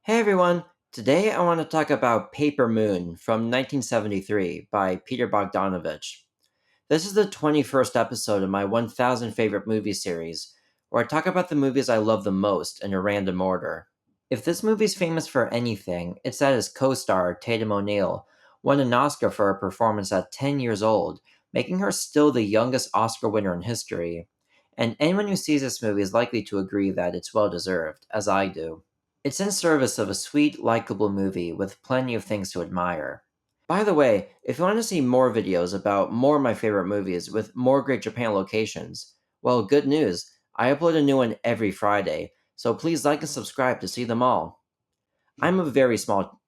Hey everyone! Today I want to talk about Paper Moon from 1973 by Peter Bogdanovich. This is the 21st episode of my 1000 favorite movie series, where I talk about the movies I love the most in a random order. If this movie's famous for anything, it's that its co star, Tatum O'Neal, won an Oscar for her performance at 10 years old, making her still the youngest Oscar winner in history. And anyone who sees this movie is likely to agree that it's well deserved, as I do. It's in service of a sweet, likable movie with plenty of things to admire. By the way, if you want to see more videos about more of my favorite movies with more great Japan locations, well, good news. I upload a new one every Friday, so please like and subscribe to see them all. I'm a very small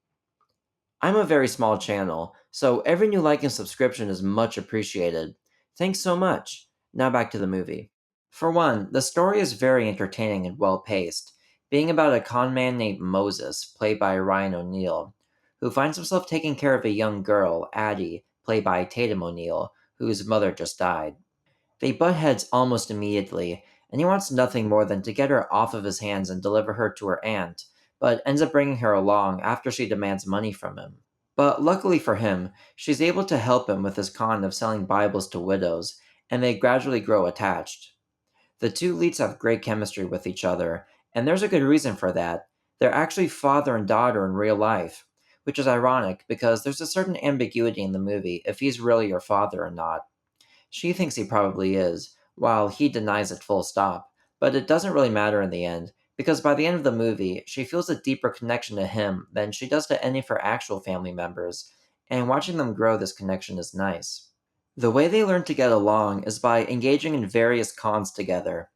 I'm a very small channel, so every new like and subscription is much appreciated. Thanks so much. Now back to the movie. For one, the story is very entertaining and well paced, being about a con man named Moses, played by Ryan O'Neal, who finds himself taking care of a young girl, Addie, played by Tatum O'Neal, whose mother just died. They butt heads almost immediately, and he wants nothing more than to get her off of his hands and deliver her to her aunt, but ends up bringing her along after she demands money from him. But luckily for him, she's able to help him with his con of selling Bibles to widows, and they gradually grow attached. The two leads have great chemistry with each other, and there's a good reason for that. They're actually father and daughter in real life, which is ironic because there's a certain ambiguity in the movie if he's really her father or not. She thinks he probably is, while he denies it full stop, but it doesn't really matter in the end, because by the end of the movie, she feels a deeper connection to him than she does to any of her actual family members, and watching them grow this connection is nice. The way they learn to get along is by engaging in various cons together.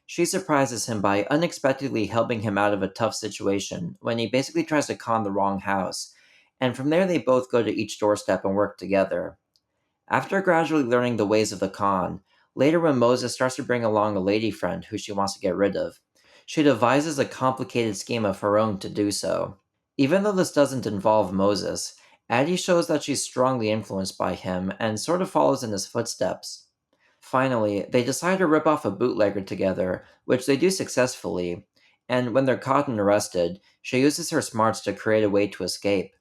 She surprises him by unexpectedly helping him out of a tough situation when he basically tries to con the wrong house, and from there they both go to each doorstep and work together. After gradually learning the ways of the con, later when Moses starts to bring along a lady friend who she wants to get rid of, she devises a complicated scheme of her own to do so. Even though this doesn't involve Moses, Addie shows that she's strongly influenced by him and sort of follows in his footsteps. Finally, they decide to rip off a bootlegger together, which they do successfully, and when they're caught and arrested, she uses her smarts to create a way to escape.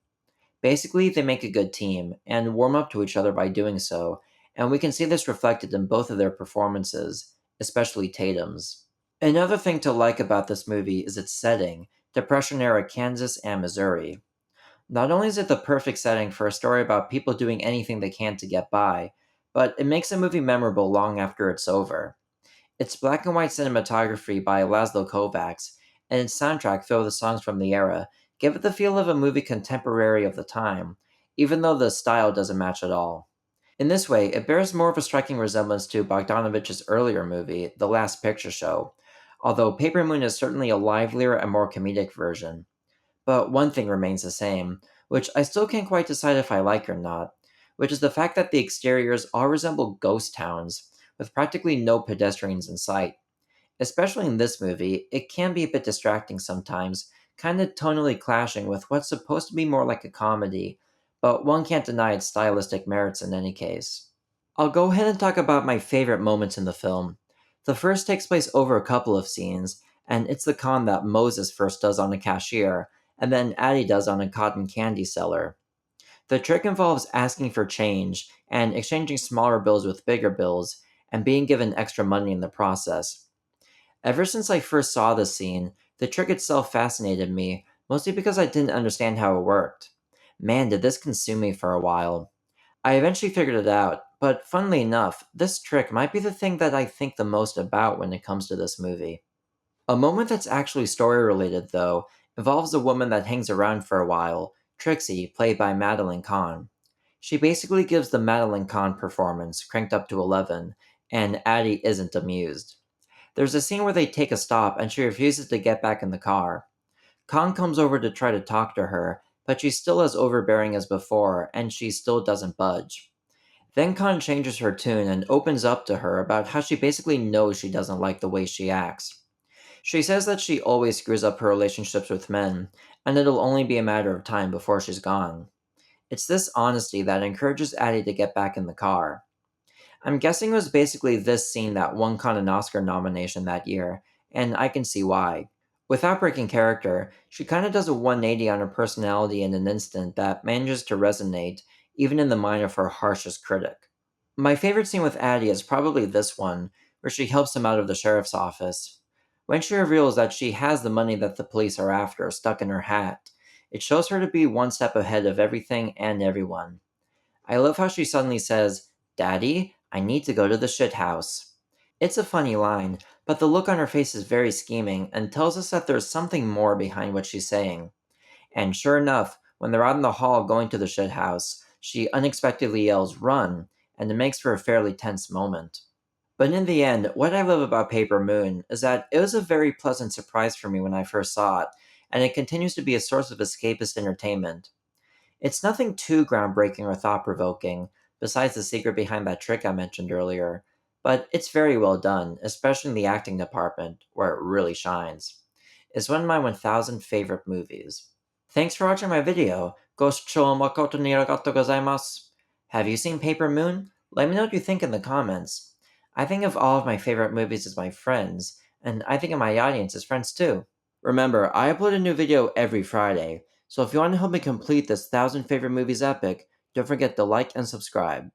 Basically, they make a good team and warm up to each other by doing so, and we can see this reflected in both of their performances, especially Tatum's. Another thing to like about this movie is its setting, Depression era Kansas and Missouri. Not only is it the perfect setting for a story about people doing anything they can to get by, but it makes a movie memorable long after it's over. Its black and white cinematography by Laszlo Kovacs and its soundtrack filled with songs from the era give it the feel of a movie contemporary of the time, even though the style doesn't match at all. In this way, it bears more of a striking resemblance to Bogdanovich's earlier movie, The Last Picture Show, although Paper Moon is certainly a livelier and more comedic version. But one thing remains the same, which I still can't quite decide if I like or not, which is the fact that the exteriors all resemble ghost towns, with practically no pedestrians in sight. Especially in this movie, it can be a bit distracting sometimes, kind of tonally clashing with what's supposed to be more like a comedy, but one can't deny its stylistic merits in any case. I'll go ahead and talk about my favorite moments in the film. The first takes place over a couple of scenes, and it's the con that Moses first does on a cashier, and then Addie does on a cotton candy seller. The trick involves asking for change and exchanging smaller bills with bigger bills, and being given extra money in the process. Ever since I first saw this scene, the trick itself fascinated me, mostly because I didn't understand how it worked. Man, did this consume me for a while. I eventually figured it out, but funnily enough, this trick might be the thing that I think the most about when it comes to this movie. A moment that's actually story related, though, involves a woman that hangs around for a while, Trixie, played by Madeline Kahn. She basically gives the Madeline Kahn performance, cranked up to 11, and Addie isn't amused. There's a scene where they take a stop and she refuses to get back in the car. Khan comes over to try to talk to her, but she's still as overbearing as before and she still doesn't budge. Then Khan changes her tune and opens up to her about how she basically knows she doesn't like the way she acts. She says that she always screws up her relationships with men, and it'll only be a matter of time before she's gone. It's this honesty that encourages Addie to get back in the car. I'm guessing it was basically this scene that won Khan an Oscar nomination that year, and I can see why. Without breaking character, she kind of does a 180 on her personality in an instant that manages to resonate even in the mind of her harshest critic. My favorite scene with Addie is probably this one, where she helps him out of the sheriff's office. When she reveals that she has the money that the police are after stuck in her hat, it shows her to be one step ahead of everything and everyone. I love how she suddenly says, "Daddy, I need to go to the shit house." It's a funny line, but the look on her face is very scheming and tells us that there's something more behind what she's saying. And sure enough, when they're out in the hall going to the shit house, she unexpectedly yells, "Run!" and it makes for a fairly tense moment. But in the end, what I love about Paper Moon is that it was a very pleasant surprise for me when I first saw it, and it continues to be a source of escapist entertainment. It's nothing too groundbreaking or thought provoking, besides the secret behind that trick I mentioned earlier, but it's very well done, especially in the acting department, where it really shines. It's one of my 1000 favorite movies. Thanks for watching my video. Go shou makoto ni arigatou gozaimasu. Have you seen Paper Moon? Let me know what you think in the comments. I think of all of my favorite movies as my friends, and I think of my audience as friends too. Remember, I upload a new video every Friday, so if you want to help me complete this 1000 favorite movies epic, don't forget to like and subscribe.